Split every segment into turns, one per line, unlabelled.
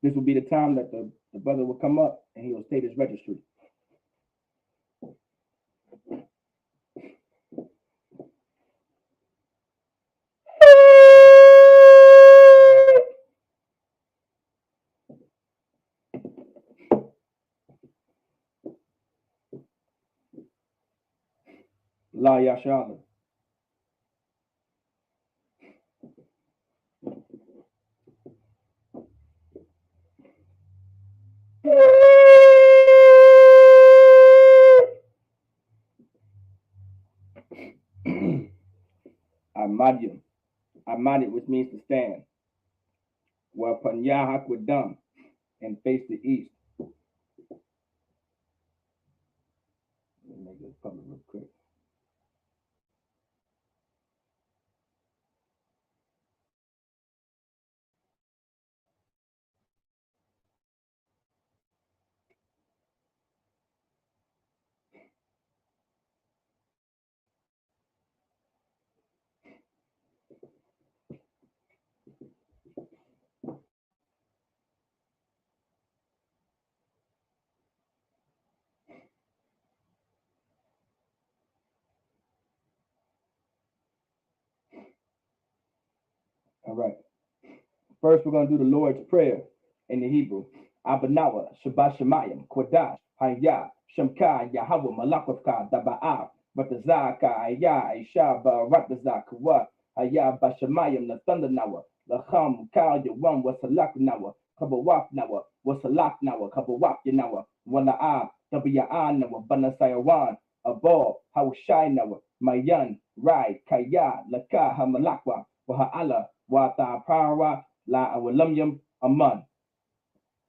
This will be the time that the brother will come up and he will state his registry. La Yashala. Amadi, which means to stand. Wa Panya Hakwadam, and face the east. Let me make this public real quick. All right. First, we're going to do the Lord's Prayer in the Hebrew. Abanawa, Shabbat Shemayim, Kodash, Hayah, Shemka, Yahweh, Malakavka, Daba'a, Batazaka, Ayah, Aisha, Baratazaka, Hayah, Bashamayim, the Thunder Nawa, Lacham, Kal, Yawan, Wasalak Nawa, Kabawap Nawa, Wasalak Nawa, Kabawap Yanawa, Wana'a, Tabiya'a Nawa, Banasayawan, Abor, Haushai Nawa, Mayan, Rai, Kaya, Laka, Hamalakwa, Waha'ala, Wata Parawa, La Awalamyam Aman.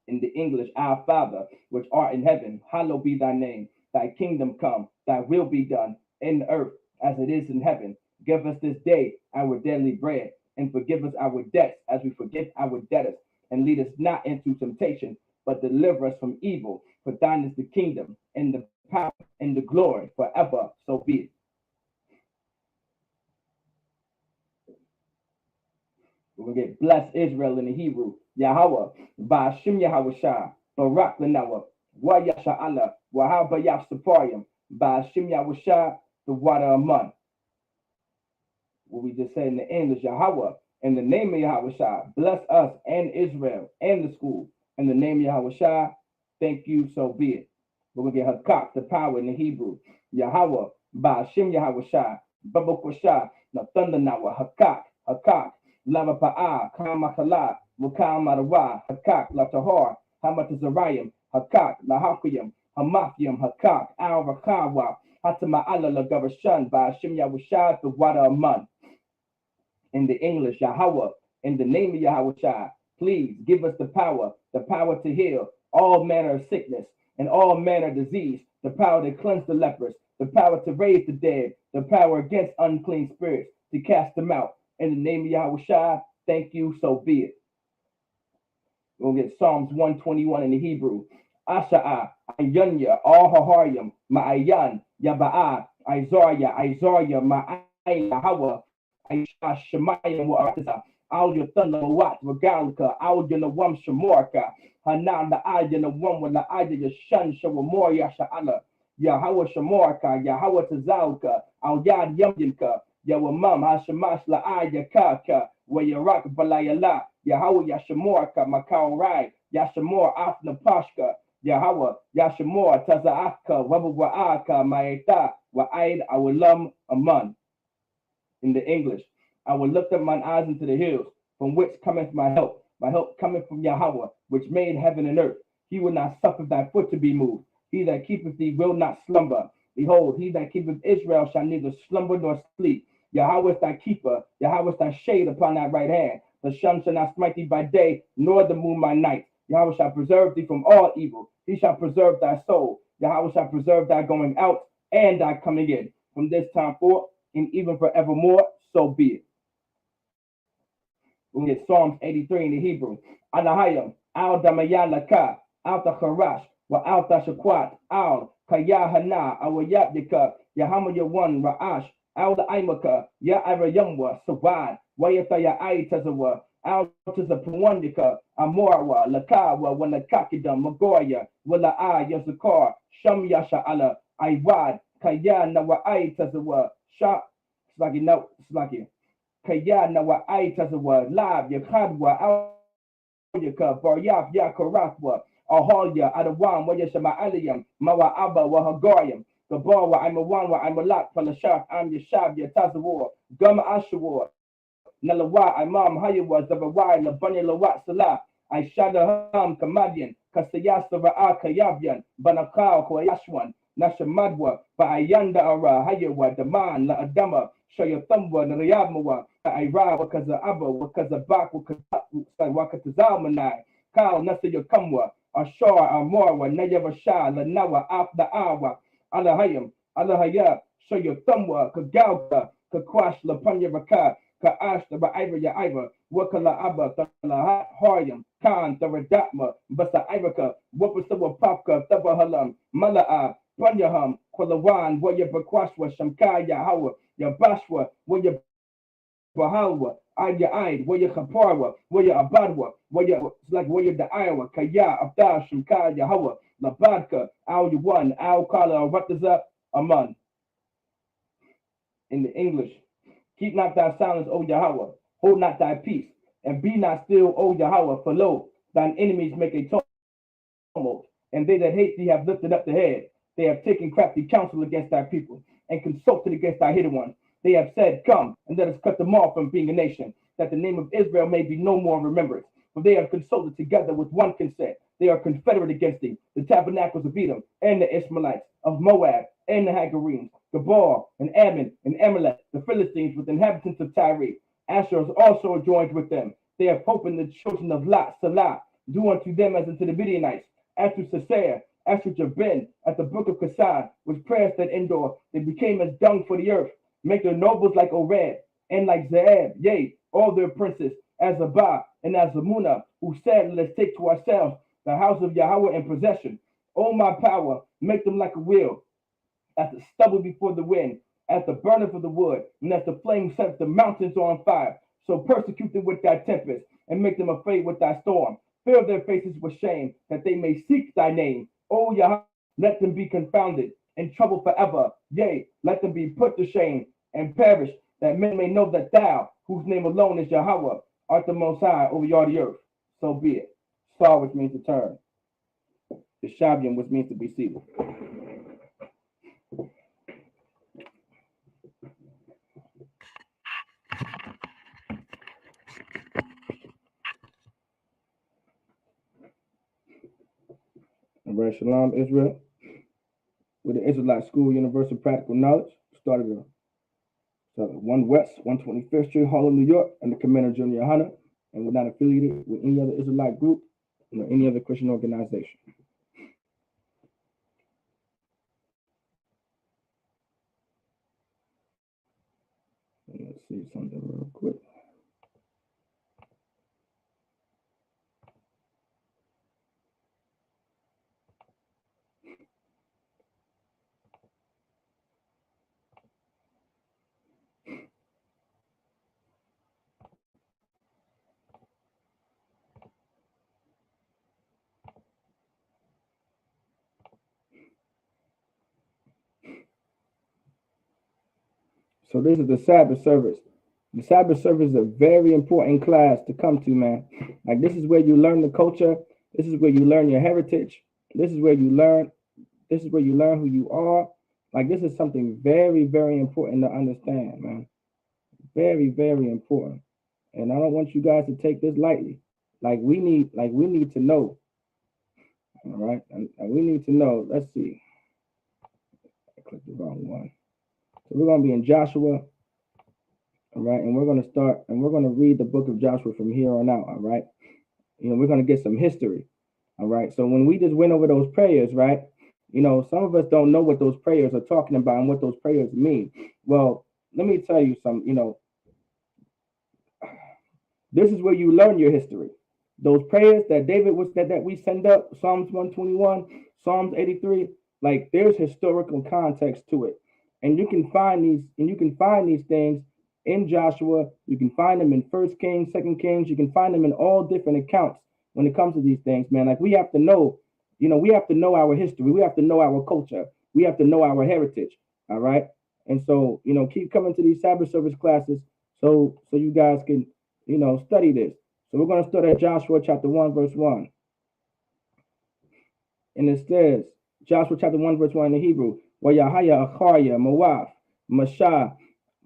In the English, Our Father, which art in heaven, hallowed be thy name. Thy kingdom come, thy will be done in earth as it is in heaven. Give us this day our daily bread, and forgive us our debts as we forgive our debtors. And lead us not into temptation, but deliver us from evil. For thine is the kingdom, and the power, and the glory forever. So be it. We're going to get bless Israel in the Hebrew. Yahweh, Ba'ashim Yahweh Barak Lanawa, Wa Yasha'ala, Wahaba Yafsaparium, Ba'ashim Yahweh the water Aman. What we just said in the English, Yahweh, in the name of Yahweh, bless us and Israel and the school. In the name of Yahweh, thank you, so be it. We're going to get Hakak, the power in the Hebrew. Yahweh, Ba'ashim Yahweh Babakwasha, the thunder Nawa, Hakak. Lava Pa'a, Kamakala, Mukam Marawa, Hakak, Latahar, Hamatazarayim, Hakak, Lahakuyam, Hamafium, Hakak, Al Rakawa, Hatama'ala Lagavashan, Ba'ashim Yahushua, the water Aman. In the English, Yahweh, in the name of Yahweh, please give us the power to heal all manner of sickness and all manner of disease, the power to cleanse the lepers, the power to raise the dead, the power against unclean spirits, to cast them out. In the name of Yahweh, thank you, so be it. We'll get Psalms 121 in the Hebrew. Asha'a, Ayunya, All Haharyam, Ma'ayan, Yaba'a, Isaiah, Ma'ay, Yahweh, Aisha, Shemayim, Wa'arza, Al Yathana, Wat, Regalka, Al Yanawam, Shamorka, Hanan, the Ayanawam, when the Ayah Shun, Shawamor, Yasha'ala, Yahweh Shamorka, Yahweh Tazalka, Al Yad Yamyinka, Yawamam, Hashamash La'ay Yakaka, Wayarak Balayala, Yahweh Yashamorka, Makao Rai, Yashamor Afna Pashka, Yahweh Yashamor Tazaaka, Wabuwa'aka, Maeta, Wa'aid Awalam Aman. In the English, I will lift up mine eyes into the hills, from which cometh my help. My help cometh from Yahweh, which made heaven and earth. He will not suffer thy foot to be moved. He that keepeth thee will not slumber. Behold, he that keepeth Israel shall neither slumber nor sleep. Yahweh is thy keeper, Yahweh is thy shade upon thy right hand. The sun shall not smite thee by day, nor the moon by night. Yahweh shall preserve thee from all evil. He shall preserve thy soul. Yahweh shall preserve thy going out and thy coming in, from this time forth and even forevermore, so be it. We get Psalms 83 in the Hebrew. Anahayim, al damayalaka, al tacharash, wa al tashakwat, al kayahana, awayat yaka, Yahamayawan ra'ash, Al Aimaka, Ya Arayamwa, Sawad, Wayataya Aitazawa, out to the Pawandika, Amorwa, Lakawa, Wanakakida, Magoya, Wala Yazakar, Sham Yasha Allah, Iwad, Kayana wa ai tazawa, Sha, Slagi no, Slagi, Kayana wa ai tazawa, Lab, Yakadwa, Auyaka, Baryaf, Yakarakwa, Ahalya, Adawan, Wayashama Aliyam, Mawa Abba, Wahagorium, Gabawa, I'm a one, I'm a lot, Falashaf, I'm Yashab, Yatazawar, Gama Ashawar, Nalawa, Imam Hayawa, Zavawai, Labanya Lawat Salah, I Shada Ham, Kamadian, Kasayasa Ra'a Kayabian, Banakao, Koyashwan, Nashamadwa, Baayanda Ara, Hayawa, Daman, La Adama, Shayathumwa, Narayamawa, Ira, Wakaza Abba, Wakaza Bak, Wakatazamanai, Kal, Nasaya Kamwa, Ashar, Amorwa, Nayavasha, Lanawa, Afda Awa, Alahayam, Alahaya, Shayathumwa, Kagalka, Kakwash, Lapanya Raka, Ka'ash, the Iva Ya Iva, Wakala Abba, Tala Haryam, Khan, Taradatma, Basa Ivaka, Wapasawa Papka, Tabahalam, Mala'a, Panyaham, Kwalawan, Waya Bakwashwa, Shamkaya Hawa, Yabashwa, Waya Bahalwa, Aya Aid, Waya Kaparwa, Waya Abadwa, Waya, like Waya the Iowa, Kaya, Abda, Shamkaya Hawa, Labadka, Al Yuwan, Al Kala, Rataza, Aman. In the English, keep not thy silence, O Yahweh, hold not thy peace, and be not still, O Yahweh, for lo, thine enemies make a tumult, and they that hate thee have lifted up the head. They have taken crafty counsel against thy people, and consulted against thy hidden ones. They have said, come, and let us cut them off from being a nation, that the name of Israel may be no more in remembrance. For they have consulted together with one consent. They are confederate against thee, the tabernacles of Edom, and the Ishmaelites, of Moab, and the Hagarenes, Gabal, and Ammon, and Amalek, the Philistines with inhabitants of Tyre. Asher is also joined with them. They have hope in the children of Lot, Salah. Do unto them as unto the Midianites. After Sisera, after Jabin, at the brook of Kasan, which prayers that Endor, they became as dung for the earth. Make their nobles like Oreb, and like Zeeb, yea, all their princes, as Abba and as Amuna, who said, let us take to ourselves the house of Yahweh in possession. O my power, make them like a wheel, as the stubble before the wind, as the burner for the wood, and as the flame sets the mountains on fire. So persecute them with thy tempest, and make them afraid with thy storm. Fill their faces with shame, that they may seek thy name. O Yahweh, let them be confounded, and troubled forever. Yea, let them be put to shame, and perish, that men may know that thou, whose name alone is Yahweh, art the most high over all the earth. So be it. Saw, which means to turn. The Shabian, which means to be seated. All right, Shalom, Israel. With the Israelite School Universal Practical Knowledge, started at 1 West, 125th Street, Harlem, New York, and the Commander Junior Hunter, and we're not affiliated with any other Israelite group or any other Christian organization. Let's see something real quick. So this is the Sabbath service. The Sabbath service is a very important class to come to, man. Like, this is where you learn the culture. This is where you learn your heritage. This is where you learn who you are. Like, this is something very, very important to understand, man. Very, very important. And I don't want you guys to take this lightly. Like, we need to know. All right. And we need to know. Let's see. I clicked the wrong one. So we're going to be in Joshua. All right. And we're going to start, and we're going to read the book of Joshua from here on out. All right. You know, we're going to get some history. All right. So when we just went over those prayers, right, you know, some of us don't know what those prayers are talking about and what those prayers mean. Well, let me tell you something. You know, this is where you learn your history. Those prayers that David was that we send up, Psalms 121, Psalms 83, like, there's historical context to it. And you can find these things in Joshua. You can find them in First Kings, Second Kings. You can find them in all different accounts when it comes to these things, man. Like we have to know, we have to know our history. We have to know our culture. We have to know our heritage. All right. And so, keep coming to these Sabbath service classes so you guys can, study this. So we're going to start at Joshua chapter 1, verse 1. And it says, Joshua chapter 1, verse 1 in the Hebrew, Wayahaya Acharya, Moab, Masha,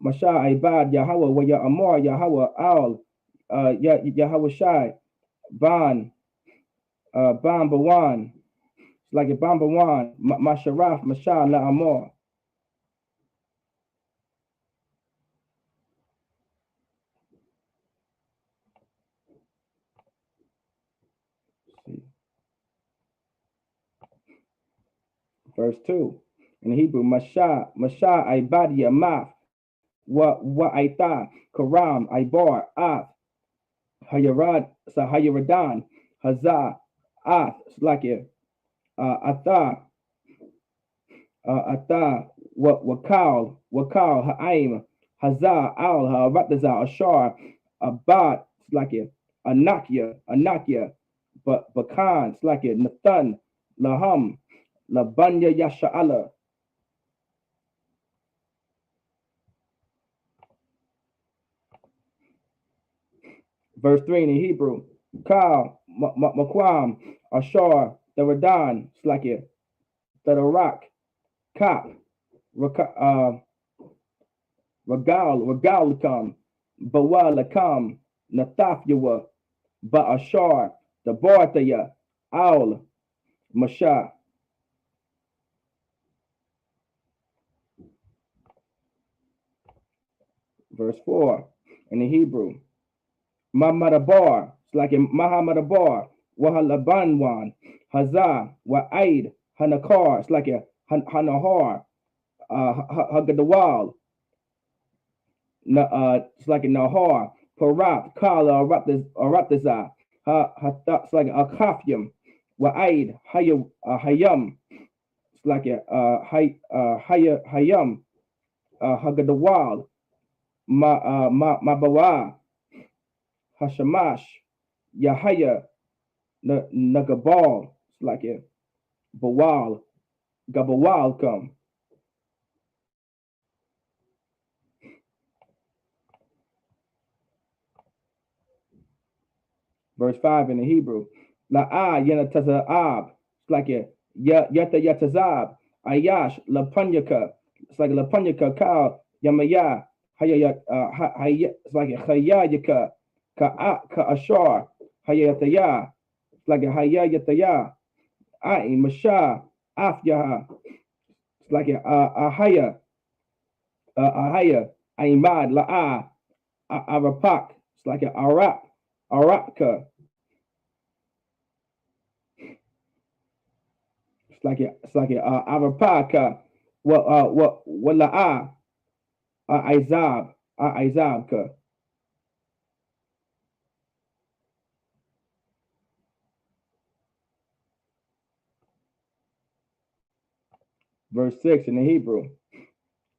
Ibad, Yahweh, Waya Amor, Yahweh, Al, Yahweh Shai, Ban, Bawan, it's like a Bawan, Masharaf, Masha, La Amor. Verse 2 in Hebrew, Masha, Ibad, Yamaf, Wa Aita, Karam, Ibar, Ath, Hayarad, Hayaradan, Hazah, Ath, it's like a Atha, Wakal, Ha'aim, Hazah, Al, Haratazah, Ashar, Abad, it's like a Anakia, but Bakan, it's like a Nathan, Laham, Labanya Yasha'ala. Verse 3 in the Hebrew, Kal, Maquam, Ashar, the Radan, it's like a the Rock, Kap, Ragal, Lakam, Bawa Lakam, Nathafyawa, Ba'ashar, the Barthaya, Aul, Masha. Verse 4 in the Hebrew, Mamadabar, it's like a Mahamadabar, Wahalabanwan, Hazah, Wa'aid, Hanakar, it's like a Hanahar, Hagadawal, it's like a Nahar, Parap, Kala, Araptazah, it's like a Kafyam, Wa'aid, Hayam, it's like a Hayam, Hagadawal, Mabawa, Hashamash, Yahaya, Nagabal, it's like a Bawal, Gabawal come. Verse 5 in the Hebrew, La'ah Yanataza'ab, it's like a Yata Yatazab, Ayash, Lapanyaka, it's like a Lapanyaka, Kal, Yamaya, it's like a Hayayaka, Ka'ashar, Hayataya, it's like a Hayayataya, Ai, Masha, Afyaha, it's like a Ahaya, Aimad, La'ah, Arapak, it's like a Arapka, it's like a Arapaka, La'a, Izabka. Verse 6 in the Hebrew,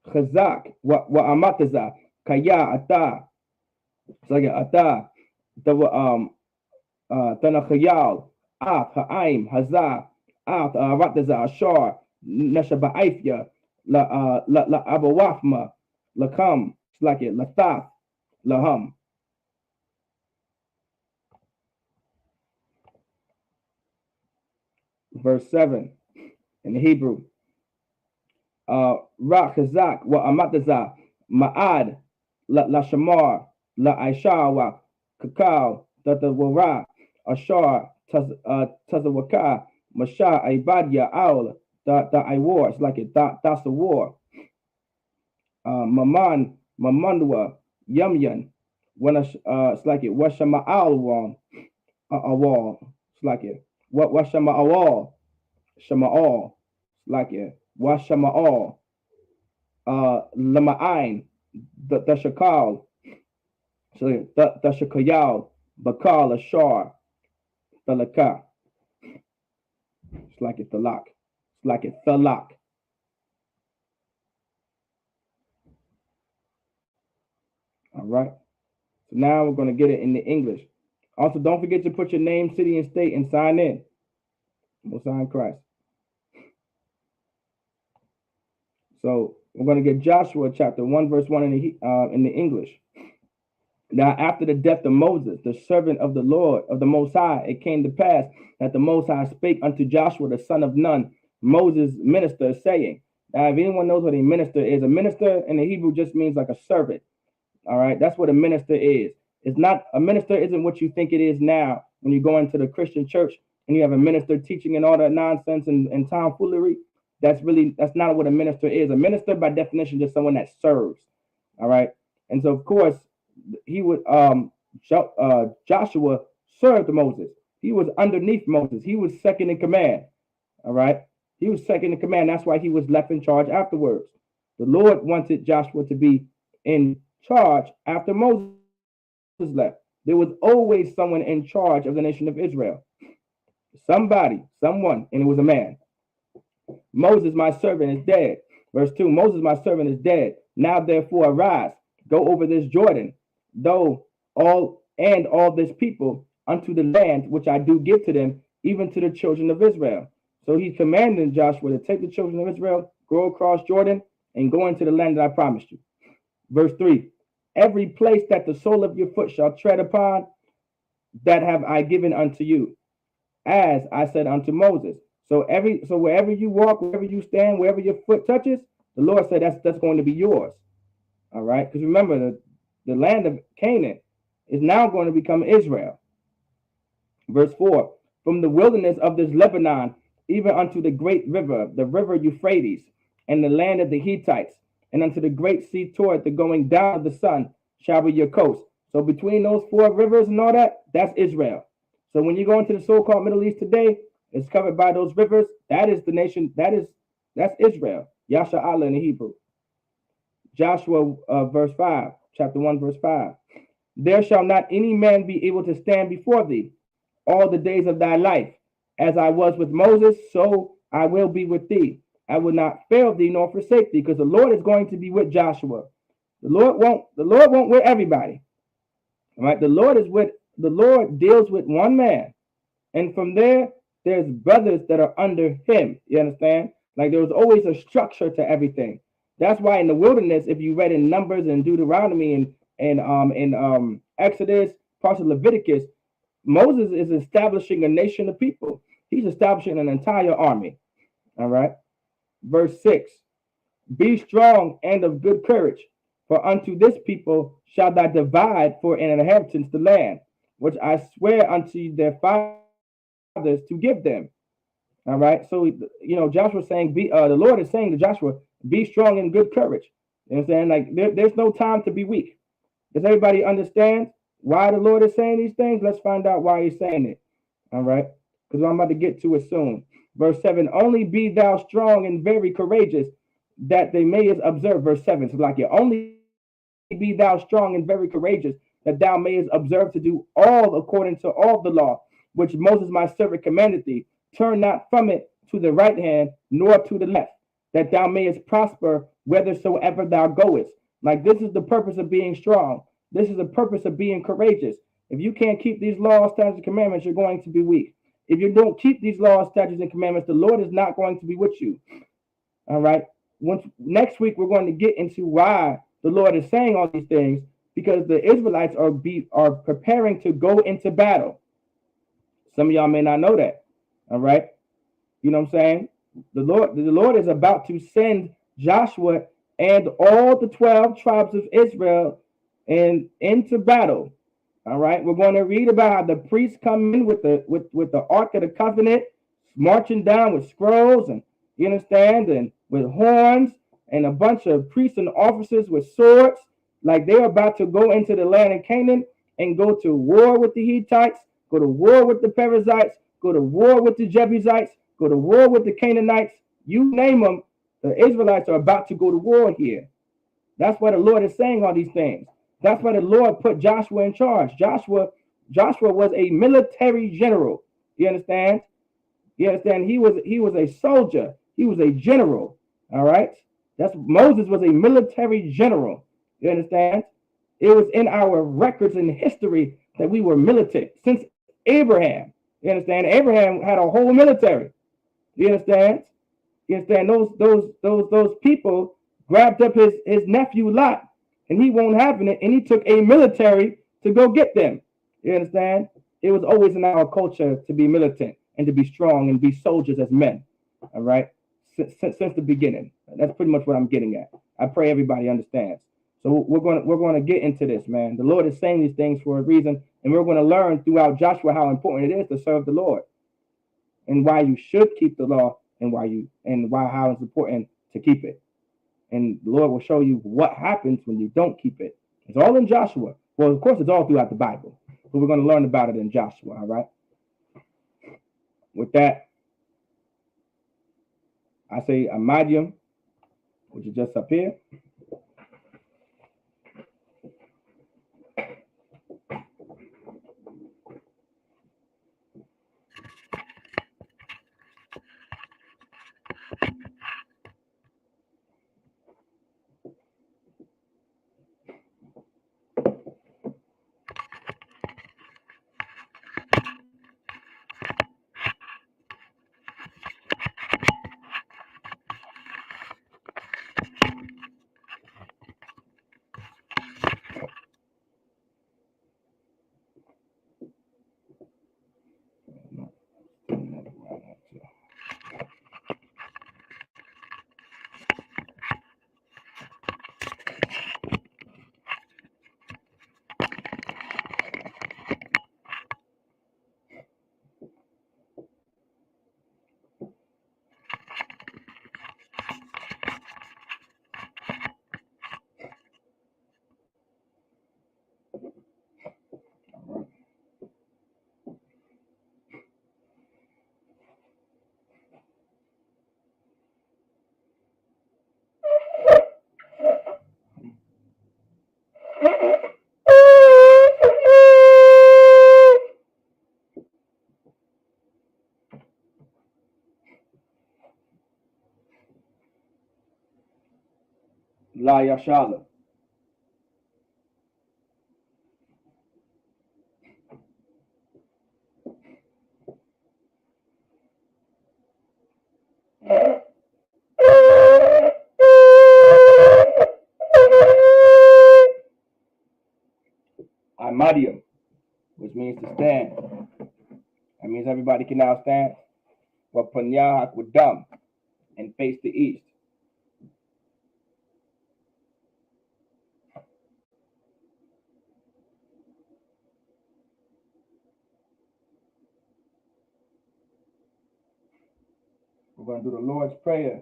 Chazak, Amataza, Kaya, Ata, it's like a Ata, Tanachayal, Af, Ha'aim, Hazah, Af, Rataza, Ashar, Neshaba'ifya, La Abawafma, Lakam, it's like it, Lathaf, Laham. Verse 7 in the Hebrew, Ra Chazak, Amataza, Ma'ad, La Shamar, La Aishawa, Kakao, Tatawara, Ashar, Tazawaka, Masha, Ibadia, Aul, the Iwar, it's like it, that's a war. Mamandwa, Yumyan, when it's like it, Washama Al a wall, it's like it, Washama Awal, Shama'al, it's like it, Washama'al, Lama'ain, the Shakal, so the Shakayal, Bakal, Ashar, the Laka. It's like it's the lock. It's like it's the lock. right. So now we're going to get it in the English. Also, don't forget to put your name, city, and state and sign in. We'll sign Christ. So we're going to get Joshua chapter 1, verse 1 in the English. Now, after the death of Moses, the servant of the Lord, of the Most High, it came to pass that the Most High spake unto Joshua, the son of Nun, Moses' minister, saying, now, if anyone knows what a minister is, a minister in the Hebrew just means like a servant. All right, that's what a minister is. It's not, a minister isn't what you think it is now when you go into the Christian church and you have a minister teaching and all that nonsense and tomfoolery. That's not what a minister is. A minister, by definition, is someone that serves. All right, and so of course he would Joshua served Moses. He was underneath Moses. He was second in command. All right, he was second in command. That's why he was left in charge afterwards. The Lord wanted Joshua to be in charge after Moses left. There was always someone in charge of the nation of Israel. Somebody, someone, and it was a man. Moses, my servant, is dead. Verse 2, Moses, my servant, is dead. Now therefore arise, go over this Jordan, though all this people unto the land which I do give to them, even to the children of Israel. So he's commanding Joshua to take the children of Israel, go across Jordan, and go into the land that I promised you. Verse 3, every place that the sole of your foot shall tread upon, that have I given unto you, as I said unto Moses. So wherever you walk, wherever you stand, wherever your foot touches, the Lord said that's going to be yours. All right, because remember, the land of Canaan is now going to become Israel. Verse 4, from the wilderness of this Lebanon, even unto the great river, the river Euphrates, and the land of the Hittites, and unto the great sea toward the going down of the sun, shall be your coast. So between those four rivers and all that, that's Israel. So when you go into the so-called Middle East today, it's covered by those rivers. That is the nation. That's Israel. Yasha Allah in the Hebrew. Joshua verse 5, chapter 1, verse 5. There shall not any man be able to stand before thee all the days of thy life. As I was with Moses, so I will be with thee. I will not fail thee nor forsake thee, because the Lord is going to be with Joshua. The Lord won't with everybody. All right. The Lord deals with one man. And from there, there's brothers that are under him. You understand? Like there was always a structure to everything. That's why in the wilderness, if you read in Numbers and Deuteronomy and Exodus, parts of Leviticus, Moses is establishing a nation of people. He's establishing an entire army. All right. Verse 6. Be strong and of good courage, for unto this people shall thou divide for an inheritance the land, which I swear unto their fathers to give them. All right. So Joshua saying, the Lord is saying to Joshua, be strong and good courage. You know what I'm saying? Like there's no time to be weak. Does everybody understand why the Lord is saying these things? Let's find out why he's saying it. All right. Because I'm about to get to it soon. Verse 7, only be thou strong and very courageous, that they mayest observe. Verse 7, so like you only be thou strong and very courageous, that thou mayest observe to do all according to all the law, which Moses my servant commanded thee. Turn not from it to the right hand, nor to the left, that thou mayest prosper whithersoever thou goest. Like this is the purpose of being strong. This is the purpose of being courageous. If you can't keep these laws, statutes, and commandments, you're going to be weak. If you don't keep these laws, statutes, and commandments, the Lord is not going to be with you. All right. Next week, we're going to get into why the Lord is saying all these things, because the Israelites are preparing to go into battle. Some of y'all may not know that. All right. You know what I'm saying? The Lord is about to send Joshua and all the 12 tribes of Israel into battle. All right, we're going to read about how the priests come in with the Ark of the Covenant, marching down with scrolls, and you understand, and with horns, and a bunch of priests and officers with swords, like they're about to go into the land of Canaan and go to war with the Hittites, go to war with the Perizzites, go to war with the Jebusites, go to war with the Canaanites. You name them, the Israelites are about to go to war here. That's why the Lord is saying all these things. That's why the Lord put Joshua in charge. Joshua was a military general. You understand? You understand? He was a soldier. He was a general. All right. Moses was a military general. You understand? It was in our records and history that we were militant since Abraham. You understand? Abraham had a whole military. You understand? You understand? Those people grabbed up his nephew Lot, and he won't have it, and he took a military to go get them. You understand? It was always in our culture to be militant and to be strong and be soldiers as men. All right, since the beginning. That's pretty much what I'm getting at. I pray everybody understands. So we're going to get into this, man. The Lord is saying these things for a reason, and we're going to learn throughout Joshua how important it is to serve the Lord, and why you should keep the law, and how it's important to keep it. And the Lord will show you what happens when you don't keep it. It's all in Joshua. Well, of course, it's all throughout the Bible, but we're going to learn about it in Joshua. All right. With that, I say a medium, which is just up here. La Yashala. Imadium, which means to stand. That means everybody can now stand. Wapanya Hakwadam, and face the east. We're going to do the Lord's Prayer.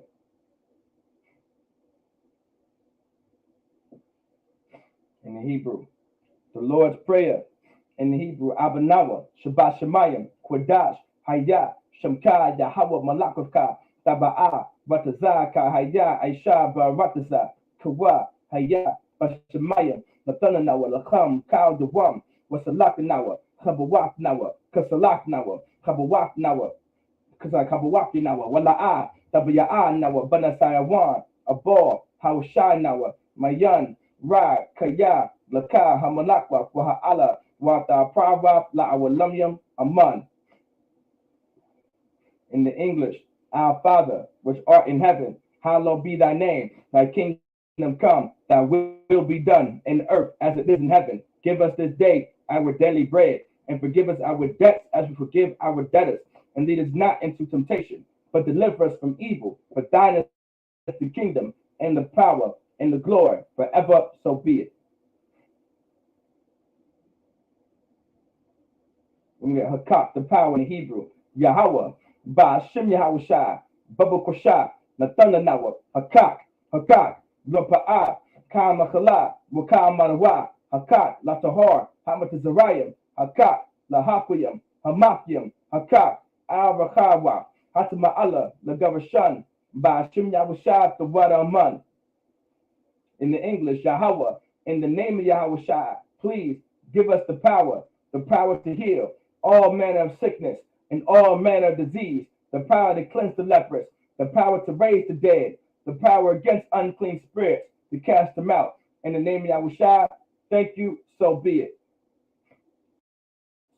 In the Hebrew. The Lord's Prayer in the Hebrew. Abanawa, Shabbat Shemayim, Kwadash, Hayah, Shamka, Yahawah, Malakavka, Taba'a, Batazaka, Hayah, Aisha, Barataza, Kawa, Hayah, Bashamayim, Matananawa, Lakam, Kau Dawam, Wasalakanawa, Kabawaknawa, Kasalaknawa, Kabawaknawa, Kazakabawakinawa, Wala'a, Tabaya'anawa, Banasayawan, Abor, Hawashanawa, Mayan, Ra, Kaya, Laka, Hamalakwa, Waha'ala, Wata, Prava, La'awalamyam, Aman. In the English, our Father, which art in heaven, hallowed be thy name. Thy kingdom come, thy will be done in earth as it is in heaven. Give us this day our daily bread, and forgive us our debts as we forgive our debtors. And lead us not into temptation, but deliver us from evil. For thine is the kingdom, and the power, and the glory, forever, so be it. We get Hakak, the power in the Hebrew. Yahweh, Ba'ashem Yahawashi, Baba Kosha, Nathanawa, Hakak, Hakak, Lopa'a, Kamakala, Wakamanawa, Hakak, Latahar, Hamatazarayim, Hakak, Lahakuyam, Hamakyam, Hakak, Al-Rakawa, Hatama'ala, Lagavashan, Ba'ashem Yahawashi, the Wadaman. In the English, Yahweh, in the name of Yahawashi, please give us the power to heal all manner of sickness and all manner of disease, the power to cleanse the lepers, the power to raise the dead, the power against unclean spirits, to cast them out. In the name of Yahushua, Thank you, so be it.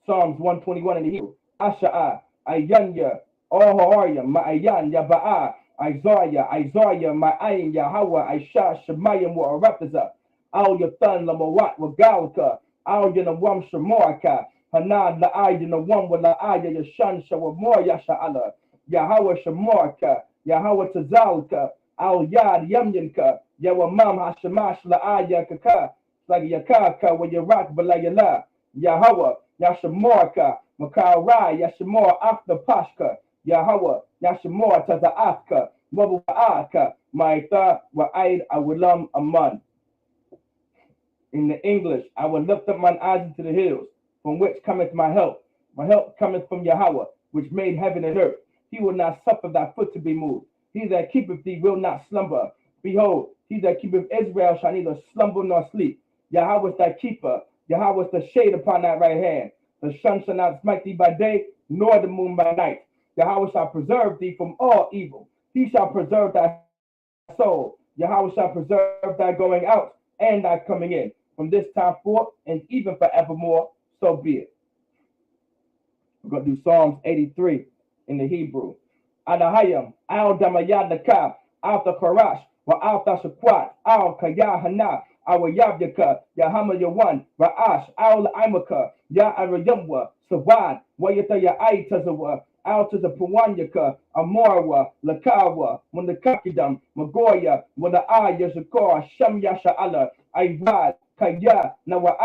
Psalms 121 in the Hebrew. Asha'a, Ayanya, Ohoria, Ma'ayan, Yaba'a, Isaiah, Ma'ayin, Yahweh, Aisha, Shemayim, Wa'arapaza, Al Yathan, Lamawat, Wagalka, Al Yanawam, Shamoraka, Hanad, La'ay, Yanawam, La'aya, Yashan, Shawamor, Yasha'ala, Yahweh, Shamoraka, Yahweh, Tazalka, Al Yad, Yamyanka, Yawamam, Hashamash, La'aya, Kaka, Yakaka, Wayarak, Balayala, Yahweh, Yashamorka, Makarai, Yashamor after Pashka, Yahweh, Yashamor Tazaaka, Wabuaka, Maitha, Wa'aid, Awilam Aman. In the English, I will lift up mine eyes into the hills, from which cometh my help. My help cometh from Yahweh, which made heaven and earth. He will not suffer thy foot to be moved. He that keepeth thee will not slumber. Behold, he that keepeth Israel shall neither slumber nor sleep. Yahweh is thy keeper. Yahweh is the shade upon thy right hand. The sun shall not smite thee by day, nor the moon by night. Yahweh shall preserve thee from all evil. He shall preserve thy soul. Yahweh shall preserve thy going out and thy coming in from this time forth and even forevermore. So be it. We're going to do Psalms 83 in the Hebrew. Adahayam, al damayadaka, al takarash, wa al tashakwat, al kayahana, al yabyaka, yahama yawan, ra'ash, al imaka, ya arayamwa, sawad, wayata ya aitazawa, al tazapuanyaka, amorwa, lakawa, mundakakidam, magoya, wada yashakor, sham yasha'ala, aivad, Kaya, Nawa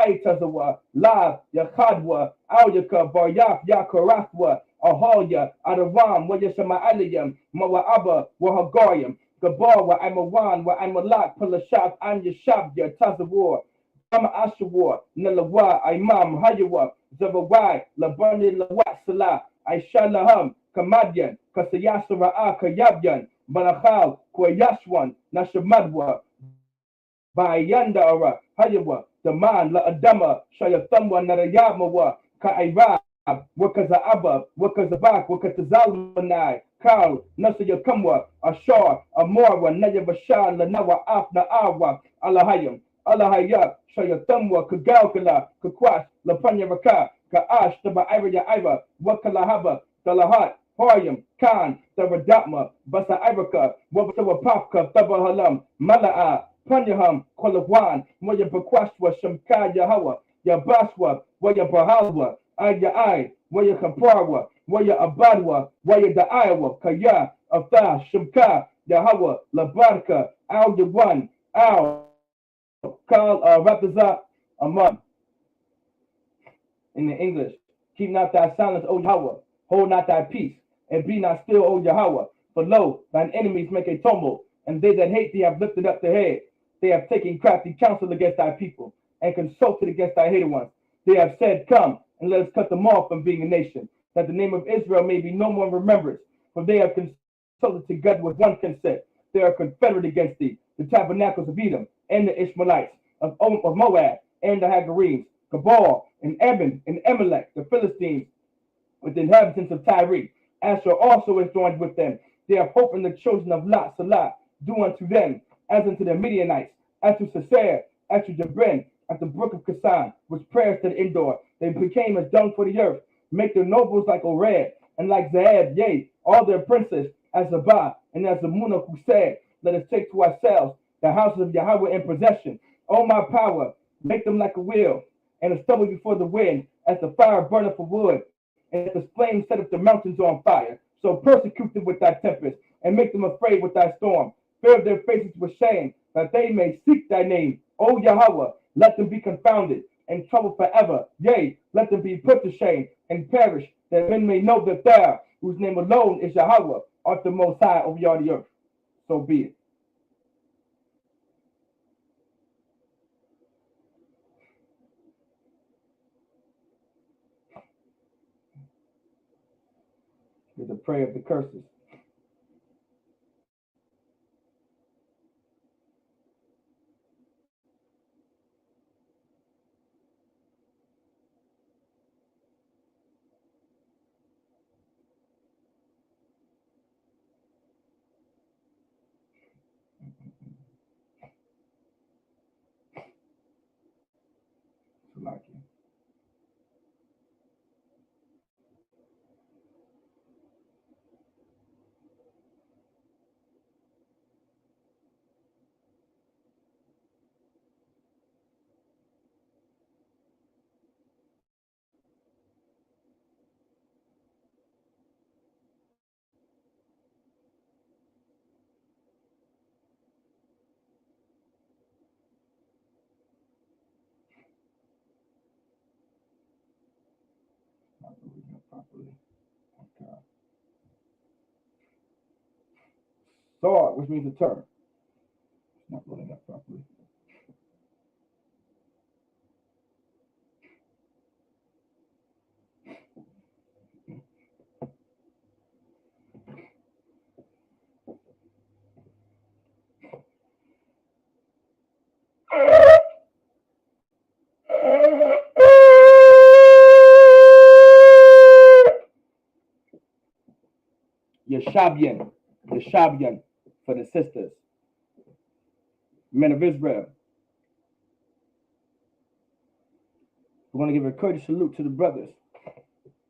Lab, Yakadwa, Alyaka, Baryaf, Yakarathwa, Ahalya, Adaram, Wayashama Aliyam, Mawa'aba, Wahagariam, Gabar, Amawan, Amalak, Palashaf, Anyashabya, Tazawar, Kama Ashawar, Nalawa, Imam, Hayawa, Zawawai, Labani Lawat Salah, Aishalaham, Kamadian, Kasayasara, Kayabyan, Banachal, Kwayashwan, Nashamadwa, Bayanda Hayawa, the man La Adama, Shayathamwa Narayamawa, Kairab, Wakazaaba, Wakazabak, Wakatazalmanai, Kal, Nasayakamwa, Ashar, Amorwa, Nayabashan, Lanawa, Afna Awa, Alahayam, Alahaya, Shayathamwa, Kagalkala, Kakwash, Lapanya Raka, Kaash, Taba Ira, Wakalahaba, Talahat, Hoyam, Khan, Tabadatma, Basa Iraka, Wabatawa Papka, Tabahalam, Mala'a, Panyaham, Kolakwan, Moya Bakwashwa, Shamka Yahawa, Yabaswa, Waya Bahalwa, Ayai, Waya Kaparwa, Waya Abadwa, Waya Da'awa, Kaya, Afta, Shamka, Yahawa, Labarka, Al Yawan, Al, Kal, Rataza, Aman. In the English, keep not thy silence, O Yahweh, hold not thy peace, and be not still, O Yahweh, for lo, thine enemies make a tumult, and they that hate thee have lifted up their head. They have taken crafty counsel against thy people, and consulted against thy hated ones. They have said, come, and let us cut them off from being a nation, that the name of Israel may be no more in remembrance. For they have consulted together with one consent. They are confederate against thee, the tabernacles of Edom, and the Ishmaelites, of Moab, and the Hagarenes, Gabal, and Eben, and Emelech, the Philistines, with the inhabitants of Tyre. Asher also is joined with them. They have hope in the children of Lot, Salah, do unto them, as unto the Midianites, as to Sisera, as to Jabrin, at the brook of Kasan, which prayers to the indoor. They became as dung for the earth. Make their nobles like Oreb, and like Zaeb, yea, all their princes, as Zabah, and as the Munah who said, let us take to ourselves the houses of Yahweh in possession. O my power, make them like a wheel, and a stubble before the wind, as the fire burneth for wood, and as the flame setteth the mountains on fire. So persecute them with thy tempest, and make them afraid with thy storm. Fill their faces with shame, that they may seek thy name. O Yahweh, let them be confounded and troubled forever. Yea, let them be put to shame and perish, that men may know that thou, whose name alone is Yahweh, art the most high over all the earth. So be it. With the prayer of the curses. Sword, which means to turn. It's not pulling up properly. Yeshabian for the sisters, men of Israel. We're going to give a courteous salute to the brothers,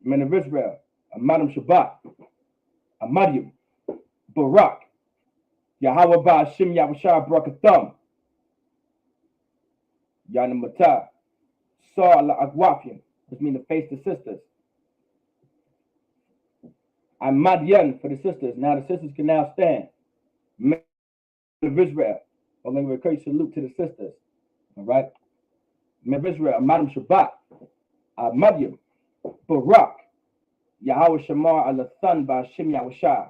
men of Israel, Amadam Shabbat, Amadim, Barak, Yahweh Ba'ashim Yahushua Brakatham, Yanamata, Saw Allah Agwafian, which means to face the sisters. Amadian for the sisters. Now the sisters can now stand. Men of Israel. I'm going to give a courteous salute to the sisters. All right? Men of Israel, Amadam Shabbat, Amadim, Barak, Yahweh Shamar Allah Son Ba'ashim Yahushua.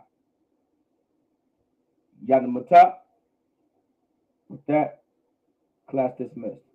Yanamata. With that, class dismissed.